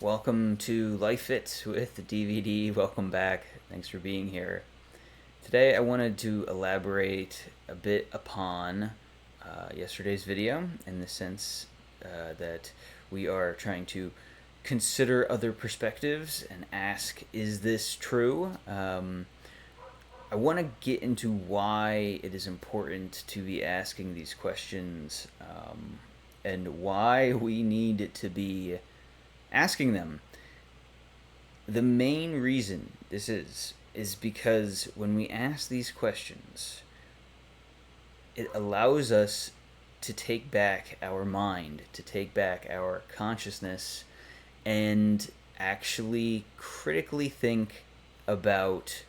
Welcome to Life Fit with the DVD. Welcome back. Thanks for being here. Today I wanted to elaborate a bit upon yesterday's video in the sense that we are trying to consider other perspectives and ask, is this true? I want to get into why it is important to be asking these questions and why we need to be asking them. The main reason this is because when we ask these questions, it allows us to take back our mind, to take back our consciousness, and actually critically think about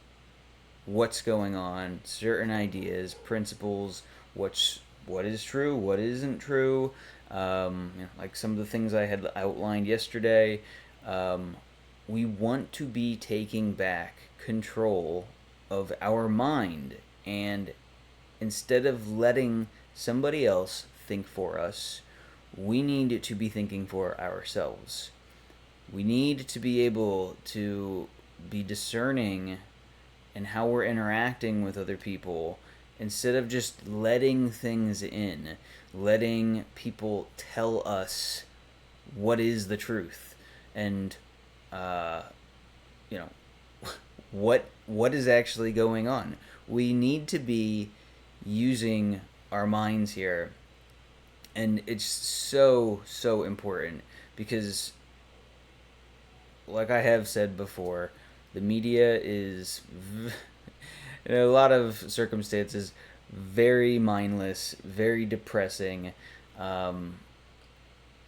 what's going on, certain ideas, principles, what is true, what isn't true. Like some of the things I had outlined yesterday. We want to be taking back control of our mind, and instead of letting somebody else think for us, we need to be thinking for ourselves. We need to be able to be discerning in how we're interacting with other people instead of just letting things in, letting people tell us what is the truth and you know what is actually going on. We need to be using our minds here, and it's so important because, like I have said before, the media is in a lot of circumstances very mindless, very depressing.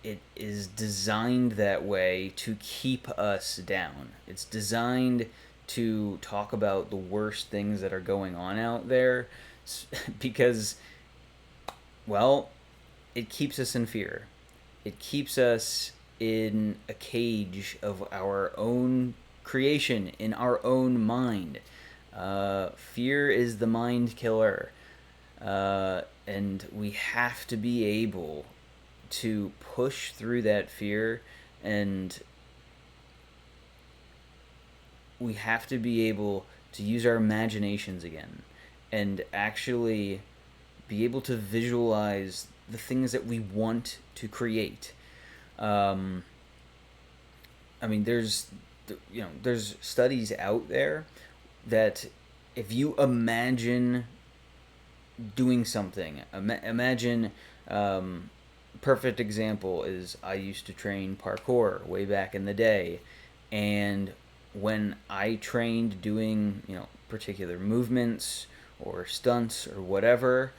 It is designed that way to keep us down. It's designed to talk about the worst things that are going on out there because, well, it keeps us in fear. It keeps us in a cage of our own creation, in our own mind. Fear is the mind killer. And we have to be able to push through that fear, and we have to be able to use our imaginations again and actually be able to visualize the things that we want to create. There's there's studies out there that if you imagine doing something, imagine perfect example is I used to train parkour way back in the day, and when I trained doing particular movements or stunts or whatever,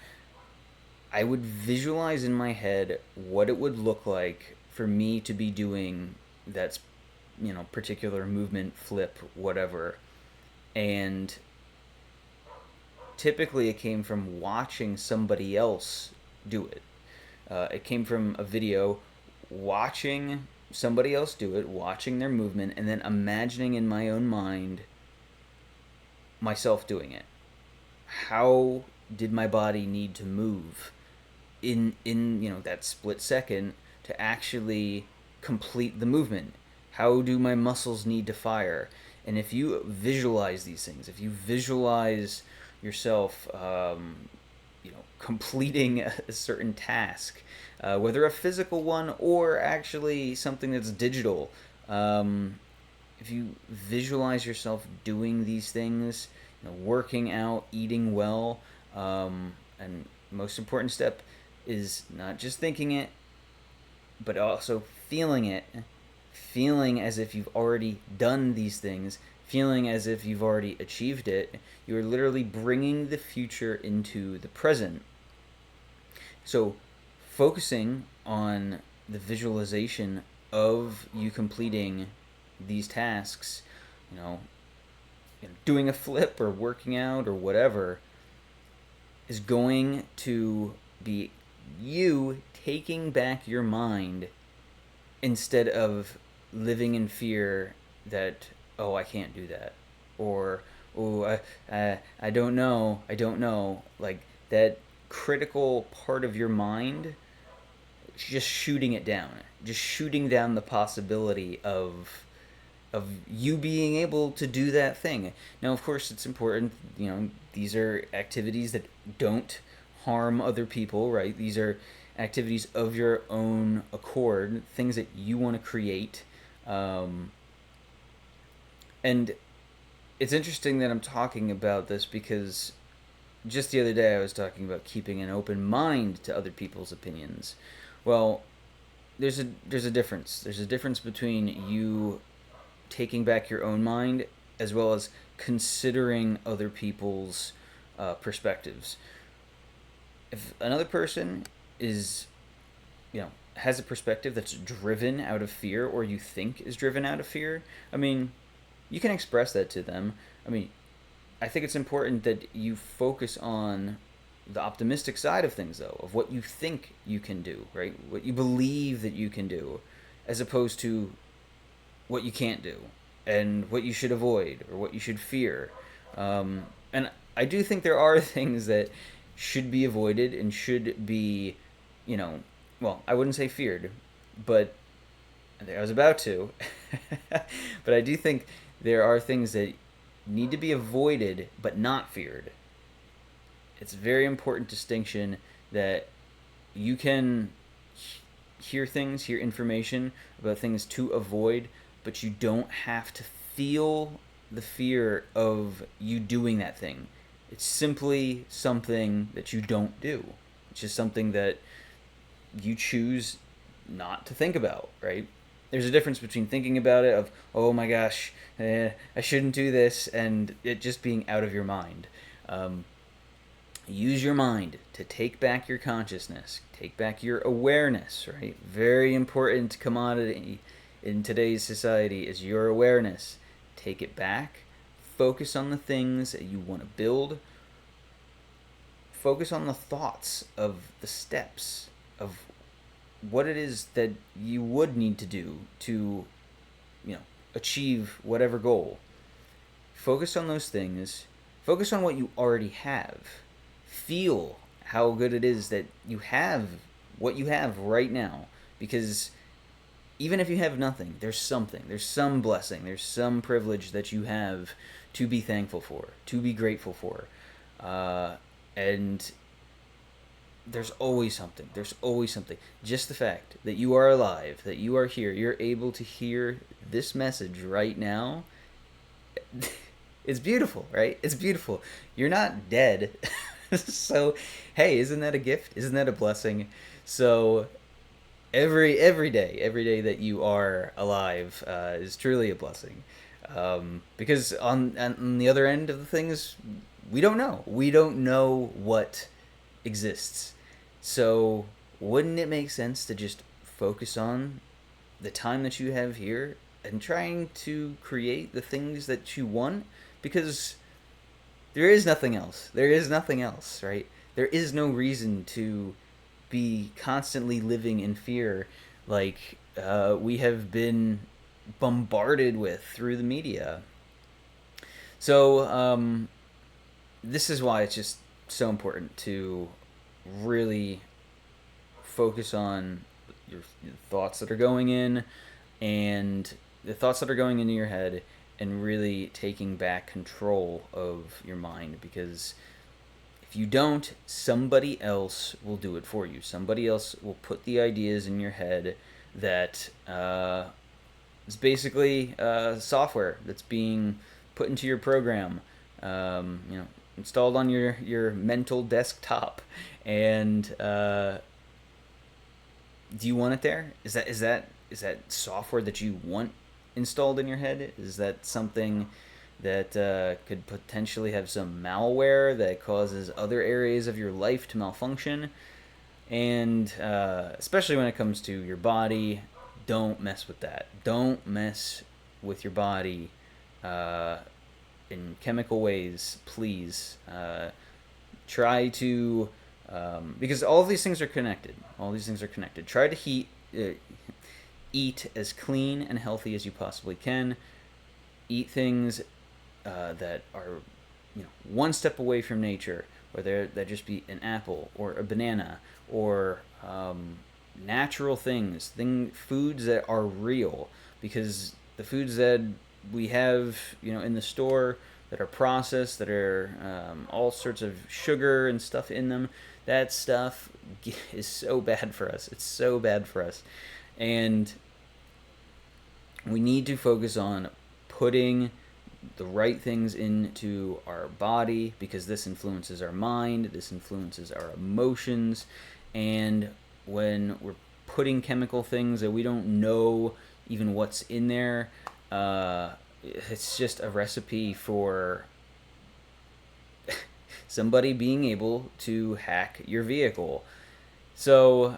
I would visualize in my head what it would look like for me to be doing that particular movement, flip, whatever. And typically it came from watching somebody else do it. It came from a video, watching somebody else do it, watching their movement, and then imagining in my own mind myself doing it. How did my body need to move in that split second to actually complete the movement? How do my muscles need to fire? And if you visualize these things, if you visualize yourself completing a certain task, whether a physical one or actually something that's digital, if you visualize yourself doing these things, working out, eating well, and most important step is not just thinking it, but also feeling it, feeling as if you've already done these things, feeling as if you've already achieved it. You're literally bringing the future into the present. So focusing on the visualization of you completing these tasks, doing a flip or working out or whatever, is going to be you taking back your mind instead of living in fear that, oh, I can't do that, or oh, I don't know, like that critical part of your mind just shooting it down, just shooting down the possibility of you being able to do that thing. Now, of course, it's important, these are activities that don't harm other people, right? These are activities of your own accord, things that you want to create. And it's interesting that I'm talking about this because just the other day I was talking about keeping an open mind to other people's opinions. Well, there's a difference. There's a difference between you taking back your own mind as well as considering other people's perspectives. If another person is, has a perspective that's driven out of fear, or you think is driven out of fear, I mean, you can express that to them. I mean, I think it's important that you focus on the optimistic side of things, though, of what you think you can do, right? What you believe that you can do, as opposed to what you can't do and what you should avoid or what you should fear. And I do think there are things that should be avoided and should be, well, I wouldn't say feared, but I was about to. But I do think there are things that need to be avoided but not feared. It's a very important distinction that you can hear things, hear information about things to avoid, but you don't have to feel the fear of you doing that thing. It's simply something that you don't do. It's just something that you choose not to think about, right? There's a difference between thinking about it of, oh my gosh, I shouldn't do this, and it just being out of your mind. Use your mind to take back your consciousness, take back your awareness, right? Very important commodity in today's society is your awareness. Take it back. Focus on the things that you want to build. Focus on the thoughts of the steps of what it is that you would need to do to, achieve whatever goal. Focus on those things. Focus on what you already have. Feel how good it is that you have what you have right now, because even if you have nothing, there's something. There's some blessing. There's some privilege that you have to be thankful for, to be grateful for. And there's always something. There's always something. Just the fact that you are alive, that you are here, you're able to hear this message right now, it's beautiful, right? It's beautiful. You're not dead. So, hey, isn't that a gift? Isn't that a blessing? So, every day that you are alive is truly a blessing. Because on the other end of the things, we don't know. We don't know what exists. So, wouldn't it make sense to just focus on the time that you have here and trying to create the things that you want? Because there is nothing else. There is nothing else, right? There is no reason to be constantly living in fear like we have been bombarded with through the media. So this is why it's just so important to really focus on your thoughts that are going in, and the thoughts that are going into your head, and really taking back control of your mind. Because if you don't, somebody else will do it for you. Somebody else will put the ideas in your head that is basically software that's being put into your program, installed on your mental desktop. And do you want it there? Is that software that you want installed in your head? Is that something that could potentially have some malware that causes other areas of your life to malfunction? And especially when it comes to your body, don't mess with that. Don't mess with your body in chemical ways, please. Try to, because all of these things are connected. All these things are connected. Try to eat as clean and healthy as you possibly can. Eat things that are, one step away from nature, whether that just be an apple or a banana or natural things, foods that are real, because the foods that we have, in the store that are processed, that are all sorts of sugar and stuff in them, that stuff is so bad for us. It's so bad for us. And we need to focus on putting the right things into our body, because this influences our mind, this influences our emotions. And when we're putting chemical things that we don't know even what's in there, it's just a recipe for somebody being able to hack your vehicle. So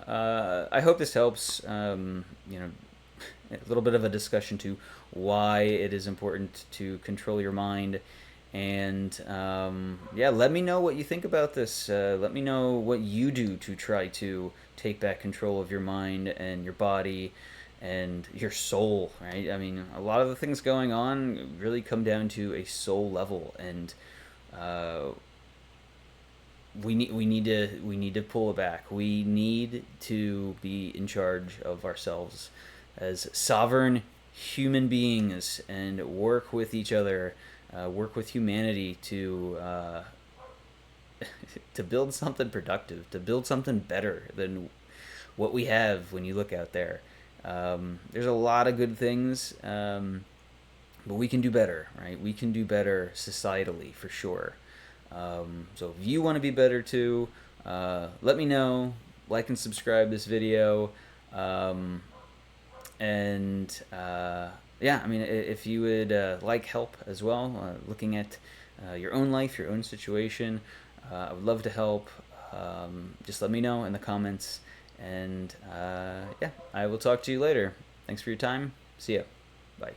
I hope this helps. A little bit of a discussion to why it is important to control your mind. And yeah, let me know what you think about this. Let me know what you do to try to take back control of your mind and your body and your soul, right? I mean, a lot of the things going on really come down to a soul level, and uh, we need to pull it back. We need to be in charge of ourselves as sovereign human beings and work with each other, work with humanity to to build something productive, to build something better than what we have. When you look out there, there's a lot of good things, but we can do better, right? We can do better societally, for sure. So if you want to be better too, let me know. Like and subscribe this video. And yeah, I mean, if you would like help as well, looking at your own life, your own situation, I would love to help. Just let me know in the comments. And yeah, I will talk to you later. Thanks for your time. See ya. Bye.